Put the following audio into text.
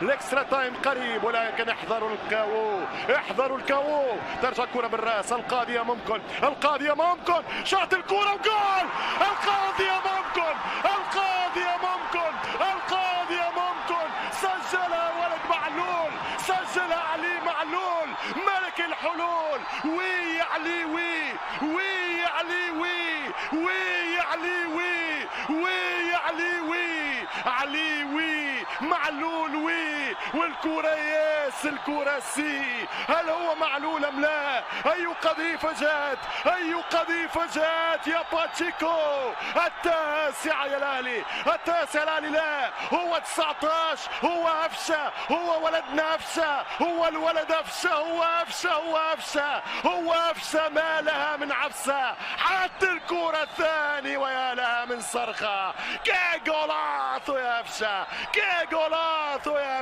الاكسترا تايم قريب، ولكن احذروا الكاو، احذروا الكاو. ترجع الكرة بالراس، القاضية ممكن، القاضية ممكن، شاط الكرة وجول. القاضية ممكن، القاضية ممكن، القاضية ممكن. سجلها ولد معلول، سجلها علي معلول ملك الحلول. وي علي وي، وي علي وي، وي علي وي، وي علي وي، علي وي، معلول وي. والكرة ياس، الكرة سي. هل هو معلول ام لا؟ اي قذيفة جات، اي قذيفة جات يا باتشيكو. التاسع يا الاهلي، التاسع الاهلي. لا هو 19، هو افشة، هو ولدنا افشة، هو الولد افشة، هو افشة، هو افشة، هو افشة. ما لها من عفسة حتى الكرة الثاني، ويا لها من صرخة. كي جولاتو يا افشة، كي جولاتو يا